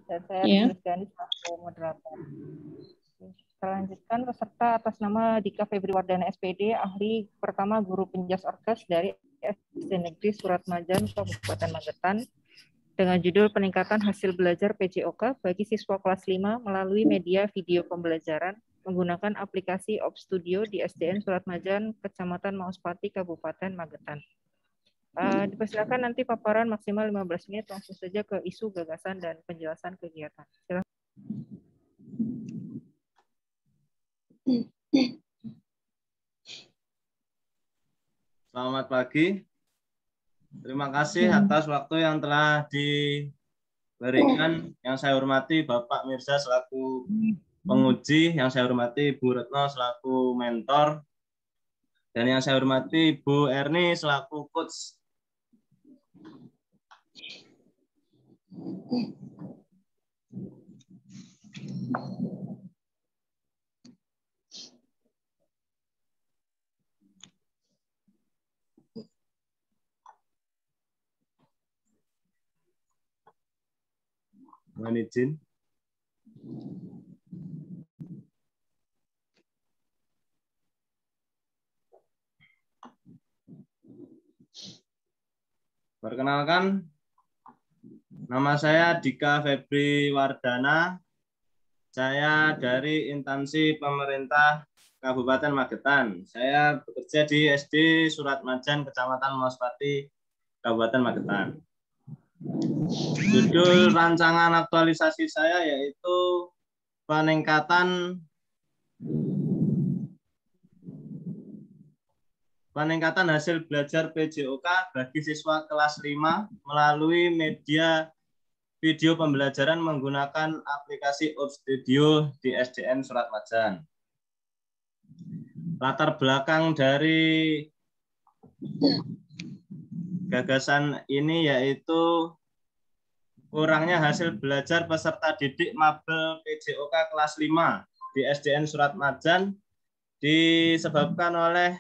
Dan saya Rizkyani selaku moderator. Kita lanjutkan peserta atas nama Dika Febri Wardana SPD, ahli pertama guru penjas orkes dari SD Negeri Surat Majan, Kabupaten Magetan, dengan judul peningkatan hasil belajar PJOK bagi siswa kelas 5 melalui media video pembelajaran menggunakan aplikasi OpStudio di SDN Surat Majan, Kecamatan Mauspati, Kabupaten Magetan. Dipersilakan nanti paparan maksimal 15 menit, langsung saja ke isu, gagasan, dan penjelasan kegiatan. Silakan. Selamat pagi. Terima kasih atas waktu yang telah diberikan. Yang saya hormati Bapak Mirza selaku penguji, yang saya hormati Bu Retno selaku mentor, dan yang saya hormati Bu Erni selaku coach. Mohon izin. Perkenalkan, nama saya Dika Febri Wardana. Saya dari instansi pemerintah Kabupaten Magetan. Saya bekerja di SD Surat Majan, Kecamatan Mauspati, Kabupaten Magetan. Judul rancangan aktualisasi saya yaitu peningkatan hasil belajar PJOK bagi siswa kelas 5 melalui media video pembelajaran menggunakan aplikasi OpStudio di SDN Surat Majan. Latar belakang dari gagasan ini yaitu kurangnya hasil belajar peserta didik mabel PJOK kelas 5 di SDN Surat Majan disebabkan oleh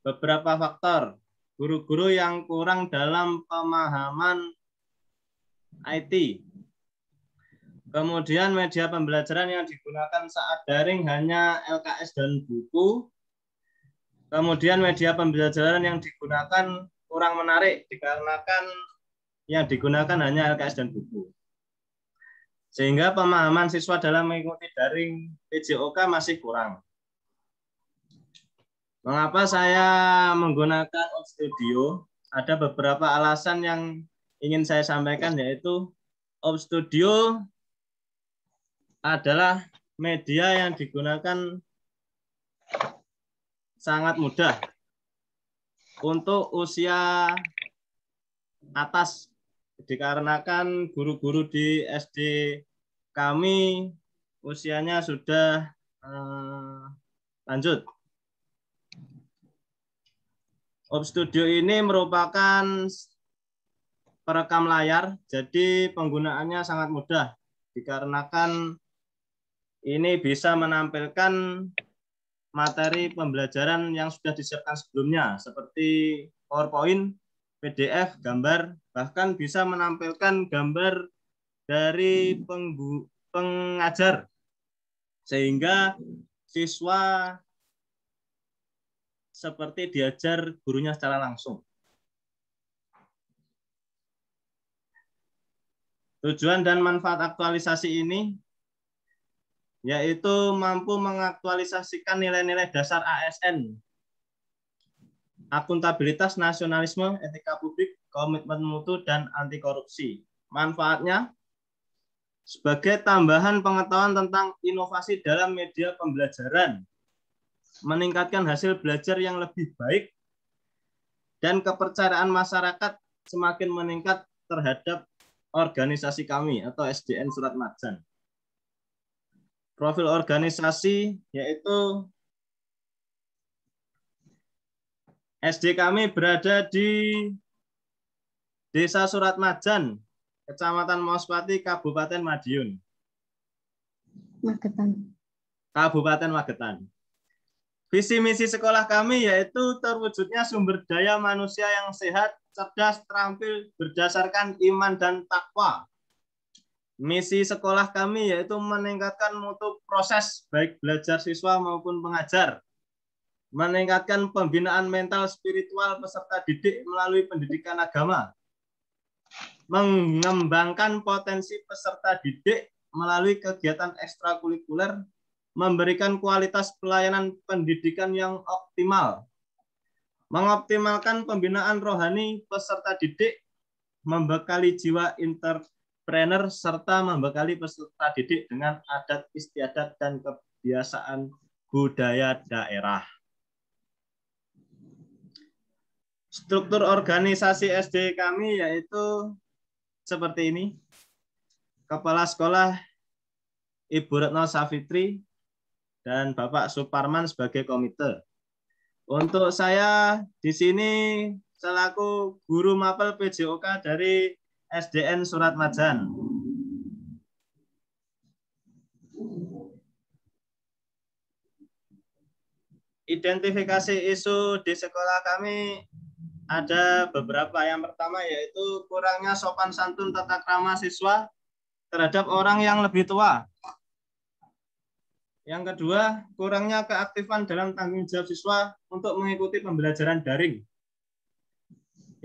beberapa faktor. Guru-guru yang kurang dalam pemahaman IT. Kemudian media pembelajaran yang digunakan saat daring hanya LKS dan buku. Kemudian media pembelajaran yang digunakan kurang menarik dikarenakan yang digunakan hanya LKS dan buku. Sehingga pemahaman siswa dalam mengikuti daring PJOK masih kurang. Mengapa saya menggunakan OpStudio? Ada beberapa alasan yang ingin saya sampaikan, yaitu OpStudio adalah media yang digunakan sangat mudah untuk usia atas, dikarenakan guru-guru di SD kami usianya sudah lanjut. OpStudio ini merupakan perekam layar, jadi penggunaannya sangat mudah dikarenakan ini bisa menampilkan materi pembelajaran yang sudah disiapkan sebelumnya seperti PowerPoint, PDF, gambar, bahkan bisa menampilkan gambar dari pengajar sehingga siswa seperti diajar gurunya secara langsung. Tujuan dan manfaat aktualisasi ini yaitu mampu mengaktualisasikan nilai-nilai dasar ASN, akuntabilitas, nasionalisme, etika publik, komitmen mutu, dan anti korupsi. Manfaatnya sebagai tambahan pengetahuan tentang inovasi dalam media pembelajaran, meningkatkan hasil belajar yang lebih baik, dan kepercayaan masyarakat semakin meningkat terhadap organisasi kami atau SDN Surat Majan. Profil organisasi yaitu SD kami berada di Desa Surat Majan, Kecamatan Mauspati, Kabupaten Madiun. Kabupaten Magetan. Visi misi sekolah kami yaitu terwujudnya sumber daya manusia yang sehat, cerdas, terampil, berdasarkan iman dan takwa. Misi sekolah kami yaitu meningkatkan mutu proses baik belajar siswa maupun pengajar, meningkatkan pembinaan mental spiritual peserta didik melalui pendidikan agama, mengembangkan potensi peserta didik melalui kegiatan ekstrakurikuler, memberikan kualitas pelayanan pendidikan yang optimal, mengoptimalkan pembinaan rohani peserta didik, membekali jiwa entrepreneur, serta membekali peserta didik dengan adat istiadat dan kebiasaan budaya daerah. Struktur organisasi SD kami yaitu seperti ini. Kepala Sekolah Ibu Retno Safitri dan Bapak Suparman sebagai komite. Untuk saya di sini selaku guru mapel PJOK dari SDN Surat Majan. Identifikasi isu di sekolah kami ada beberapa. Yang pertama yaitu kurangnya sopan santun tata krama siswa terhadap orang yang lebih tua. Yang kedua, kurangnya keaktifan dalam tanggung jawab siswa untuk mengikuti pembelajaran daring.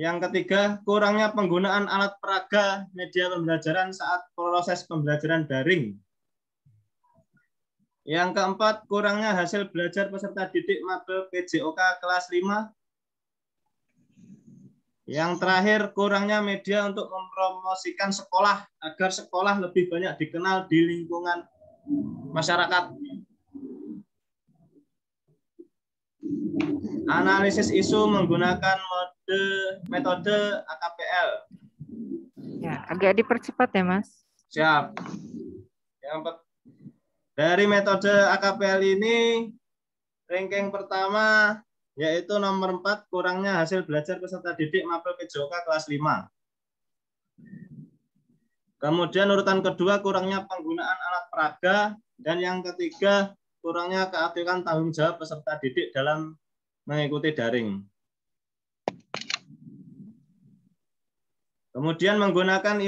Yang ketiga, kurangnya penggunaan alat peraga media pembelajaran saat proses pembelajaran daring. Yang keempat, kurangnya hasil belajar peserta didik mapel PJOK kelas 5. Yang terakhir, kurangnya media untuk mempromosikan sekolah agar sekolah lebih banyak dikenal di lingkungan masyarakat. Analisis isu menggunakan metode AKPL. Ya, agak dipercepat ya, Mas. Siap. Dari metode AKPL ini, ranking pertama yaitu nomor 4, kurangnya hasil belajar peserta didik mapel PJOK kelas 5. Kemudian urutan kedua, kurangnya penggunaan alat peraga. Dan yang ketiga, kurangnya keaktifan tanggung jawab peserta didik dalam mengikuti daring. Kemudian menggunakan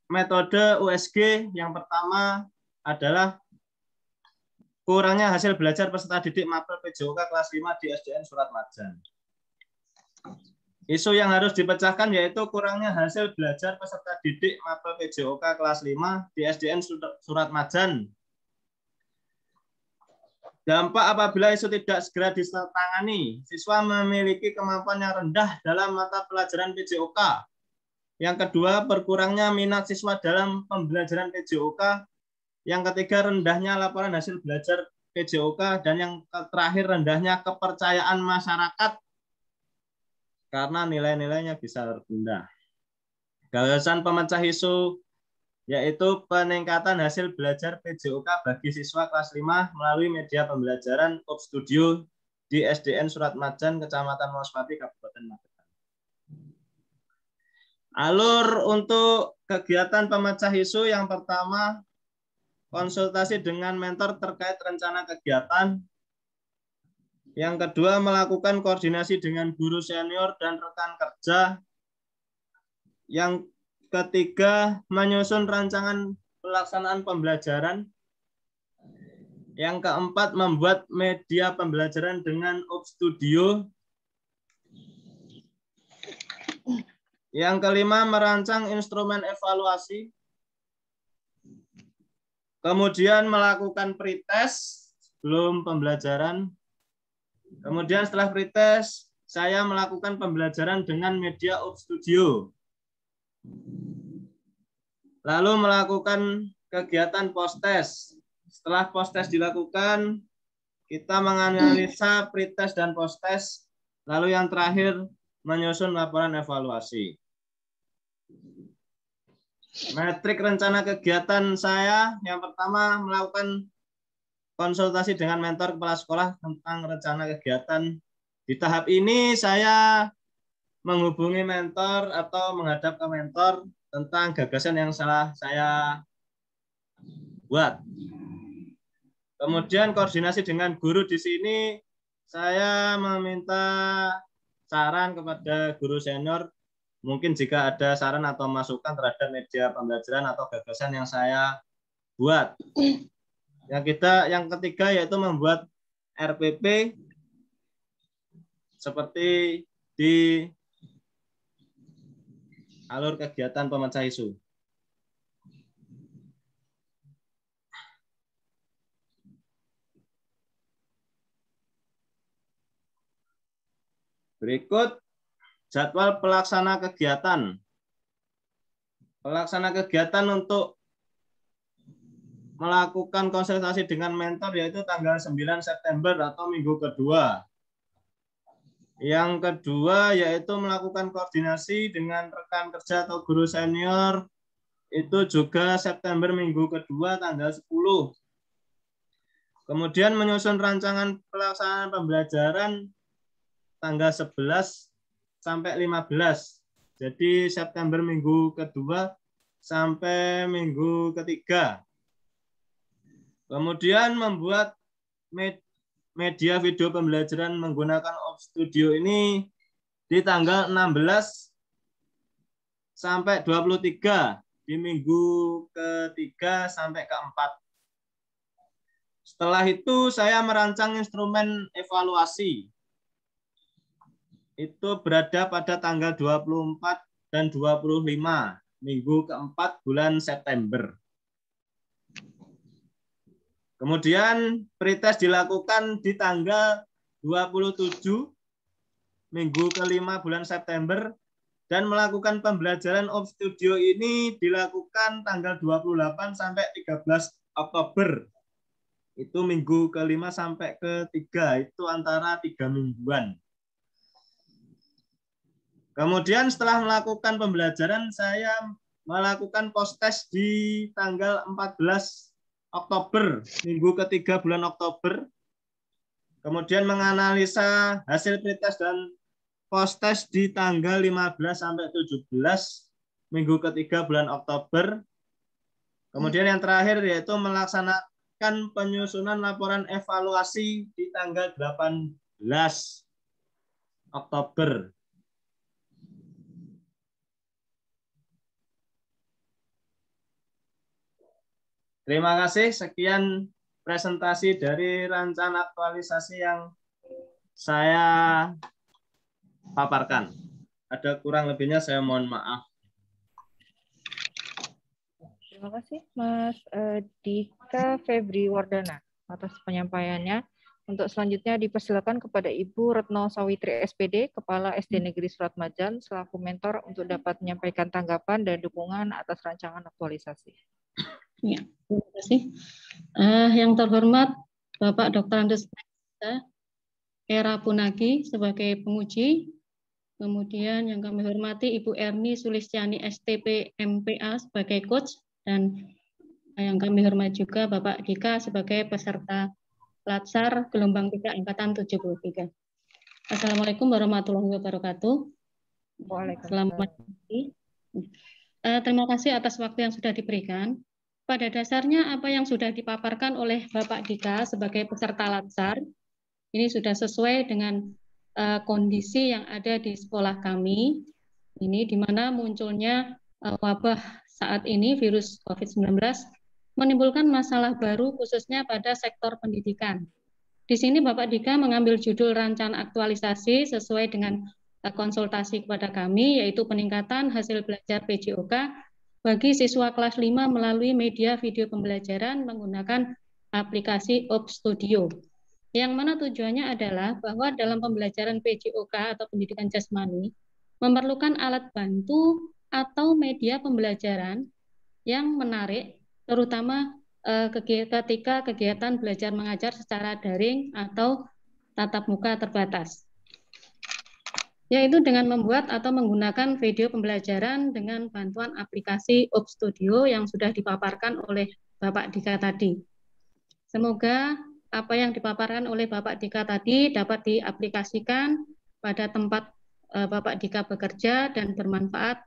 metode USG, yang pertama adalah kurangnya hasil belajar peserta didik mapel PJOK kelas 5 di SDN Surat Majan. Isu yang harus dipecahkan yaitu kurangnya hasil belajar peserta didik mapel PJOK kelas 5 di SDN Surat Majan. Dampak apabila isu tidak segera ditangani, siswa memiliki kemampuan yang rendah dalam mata pelajaran PJOK. Yang kedua, berkurangnya minat siswa dalam pembelajaran PJOK. Yang ketiga, rendahnya laporan hasil belajar PJOK. Dan yang terakhir, rendahnya kepercayaan masyarakat karena nilai-nilainya bisa rendah. Gagasan pemecah isu yaitu peningkatan hasil belajar PJOK bagi siswa kelas 5 melalui media pembelajaran Up Studio di SDN Surat Majan, Kecamatan Mospati, Kabupaten Magetan. Alur untuk kegiatan pemecah isu yang pertama, konsultasi dengan mentor terkait rencana kegiatan. Yang kedua, melakukan koordinasi dengan guru senior dan rekan kerja. Yang ketiga, menyusun rancangan pelaksanaan pembelajaran. Yang keempat, membuat media pembelajaran dengan Up Studio. Yang kelima, merancang instrumen evaluasi. Kemudian melakukan pretest sebelum pembelajaran. Kemudian setelah pretest, saya melakukan pembelajaran dengan media Up Studio. Lalu melakukan kegiatan post-test. Setelah post-test dilakukan, kita menganalisa pretest dan post-test. Lalu yang terakhir, menyusun laporan evaluasi. Metrik rencana kegiatan saya, yang pertama melakukan konsultasi dengan mentor kepala sekolah tentang rencana kegiatan. Di tahap ini saya menghubungi mentor atau menghadap ke mentor tentang gagasan yang salah saya buat. Kemudian koordinasi dengan guru di sini, saya meminta saran kepada guru senior mungkin jika ada saran atau masukan terhadap media pembelajaran atau gagasan yang saya buat. Yang ketiga yaitu membuat RPP seperti di alur kegiatan pemecah isu. Berikut jadwal pelaksana kegiatan. Pelaksana kegiatan untuk melakukan konsultasi dengan mentor yaitu tanggal 9 September atau minggu kedua. Yang kedua yaitu melakukan koordinasi dengan rekan kerja atau guru senior, itu juga September minggu kedua tanggal 10. Kemudian menyusun rancangan pelaksanaan pembelajaran tanggal 11 sampai 15. Jadi September minggu kedua sampai minggu ketiga. Kemudian membuat media video pembelajaran menggunakan OBS Studio ini di tanggal 16 sampai 23 di minggu ketiga sampai keempat. Setelah itu saya merancang instrumen evaluasi. Itu berada pada tanggal 24 dan 25 minggu keempat bulan September. Kemudian pretest dilakukan di tanggal 27 minggu kelima bulan September dan melakukan pembelajaran OBS Studio ini dilakukan tanggal 28 sampai 13 Oktober. Itu minggu kelima sampai ketiga, itu antara 3 mingguan. Kemudian setelah melakukan pembelajaran, saya melakukan post-test di tanggal 14 Oktober, minggu ketiga bulan Oktober. Kemudian menganalisa hasil pretest dan post-test di tanggal 15 sampai 17, minggu ketiga bulan Oktober. Kemudian yang terakhir yaitu melaksanakan penyusunan laporan evaluasi di tanggal 18 Oktober. Terima kasih. Sekian presentasi dari rancangan aktualisasi yang saya paparkan. Ada kurang lebihnya saya mohon maaf. Terima kasih Mas Dika Febri Wardana atas penyampaiannya. Untuk selanjutnya dipersilakan kepada Ibu Retno Sawitri SPD, Kepala SD Negeri Surat Majan, selaku mentor untuk dapat menyampaikan tanggapan dan dukungan atas rancangan aktualisasi. Ya, terima kasih. Yang terhormat Bapak Dr. Andes Era Punagi sebagai penguji, kemudian yang kami hormati Ibu Erni Sulistiani STP MPA sebagai coach, dan yang kami hormati juga Bapak Dika sebagai peserta Latsar gelombang 3 angkatan 73. Assalamualaikum warahmatullahi wabarakatuh. Selamat pagi. Terima kasih atas waktu yang sudah diberikan. Pada dasarnya apa yang sudah dipaparkan oleh Bapak Dika sebagai peserta Latsar ini sudah sesuai dengan kondisi yang ada di sekolah kami. Ini di mana munculnya wabah saat ini virus COVID-19 menimbulkan masalah baru khususnya pada sektor pendidikan. Di sini Bapak Dika mengambil judul rancangan aktualisasi sesuai dengan konsultasi kepada kami, yaitu peningkatan hasil belajar PJOK bagi siswa kelas 5 melalui media video pembelajaran menggunakan aplikasi OBS Studio. Yang mana tujuannya adalah bahwa dalam pembelajaran PJOK atau pendidikan jasmani memerlukan alat bantu atau media pembelajaran yang menarik, terutama ketika kegiatan belajar mengajar secara daring atau tatap muka terbatas, yaitu dengan membuat atau menggunakan video pembelajaran dengan bantuan aplikasi OBS Studio yang sudah dipaparkan oleh Bapak Dika tadi. Semoga apa yang dipaparkan oleh Bapak Dika tadi dapat diaplikasikan pada tempat Bapak Dika bekerja dan bermanfaat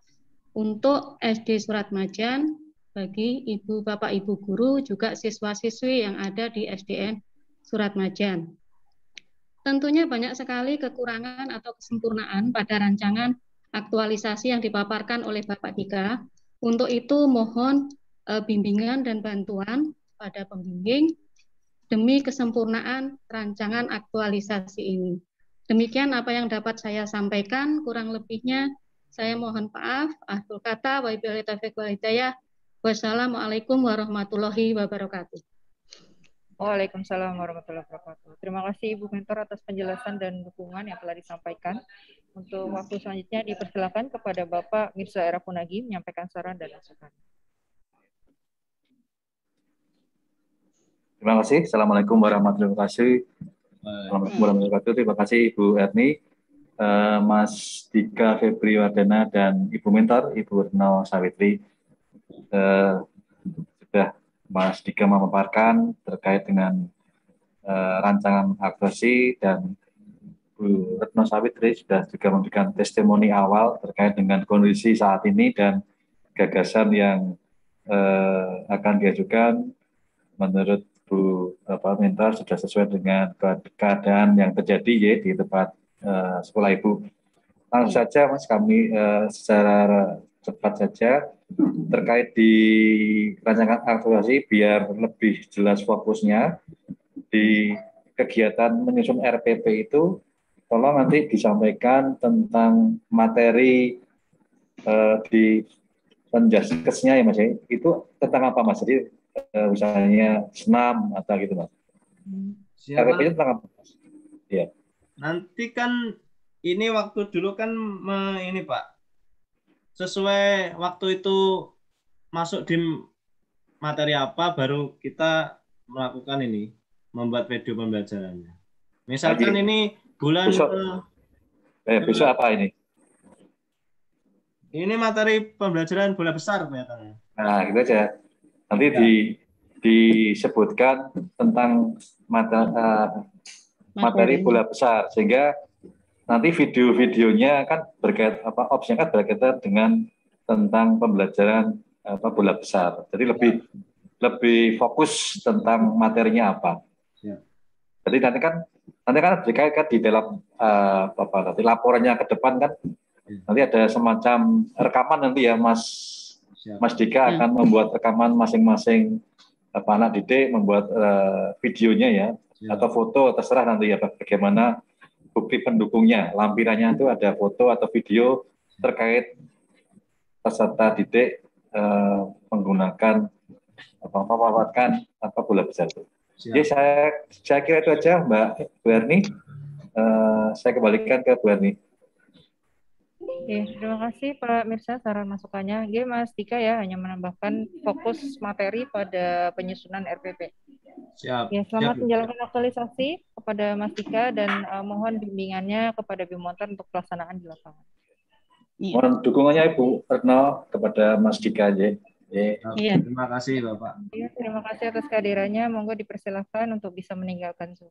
untuk SD Surat Majan bagi Ibu Bapak Ibu guru juga siswa-siswi yang ada di SDN Surat Majan. Tentunya banyak sekali kekurangan atau kesempurnaan pada rancangan aktualisasi yang dipaparkan oleh Bapak Dika. Untuk itu mohon bimbingan dan bantuan pada pembimbing demi kesempurnaan rancangan aktualisasi ini. Demikian apa yang dapat saya sampaikan, kurang lebihnya saya mohon maaf. Akhirul kata, wabillahi taufiq wal hidayah. Wassalamualaikum warahmatullahi wabarakatuh. Waalaikumsalam warahmatullahi wabarakatuh. Terima kasih Ibu Mentor atas penjelasan dan dukungan yang telah disampaikan. Untuk waktu selanjutnya dipersilakan kepada Bapak Mirza Erapunagi menyampaikan saran dan masukan. Terima kasih. Assalamualaikum warahmatullahi wabarakatuh. Terima kasih Ibu Erni, Mas Dika Febri Wardana, dan Ibu Mentor, Ibu Retno Sawitri. Sudah Mas Dika memaparkan terkait dengan rancangan aktualisasi, dan Bu Retno Sawitri sudah juga memberikan testimoni awal terkait dengan kondisi saat ini dan gagasan yang akan diajukan menurut Bu Mentor sudah sesuai dengan keadaan yang terjadi ya di tempat sekolah Ibu. Langsung saja Mas, kami secara cepat saja terkait di rancangan aktualisasi biar lebih jelas fokusnya di kegiatan menyusun RPP itu, tolong nanti disampaikan tentang materi di penjaskesnya ya Mas, itu tentang apa Mas? Jadi misalnya senam atau gitu Mas. RPP-nya tentang apa? Ya. Nanti kan ini waktu dulu kan ini Pak, sesuai waktu itu masuk di materi apa baru kita melakukan ini, membuat video pembelajarannya. Misalkan ini bulan besok apa ini? Ini materi pembelajaran bola besar kelihatannya. Nah, gitu aja. Nanti disebutkan tentang materi bola besar, sehingga nanti video-videonya kan opsinya kan berkaitan dengan tentang pembelajaran bola besar. Jadi lebih fokus tentang materinya apa. Ya. Jadi nanti kan berkaitan di dalam nanti laporannya ke depan kan. Nanti ada semacam rekaman nanti ya Mas Dika akan membuat rekaman masing-masing anak didik, membuat videonya ya, atau foto, terserah nanti ya bagaimana bukti pendukungnya, lampirannya itu ada foto atau video terkait peserta didik menggunakan bola besar itu. Jadi saya kira itu aja Mbak Bu Erni. Saya kembalikan ke Bu Erni. Oke, terima kasih Pak Mirza saran masukannya. Oke, Mas Dika ya hanya menambahkan fokus materi pada penyusunan RPP. Siap. Ya, selamat menjalankan aktualisasi kepada Mas Dika dan mohon bimbingannya kepada Ibu Mentor untuk pelaksanaan di lapangan. Mohon dukungannya Ibu Retno kepada Mas Dika aja. Iya. Terima kasih Bapak. Ya, terima kasih atas kehadirannya. Monggo dipersilakan untuk bisa meninggalkan Zoom.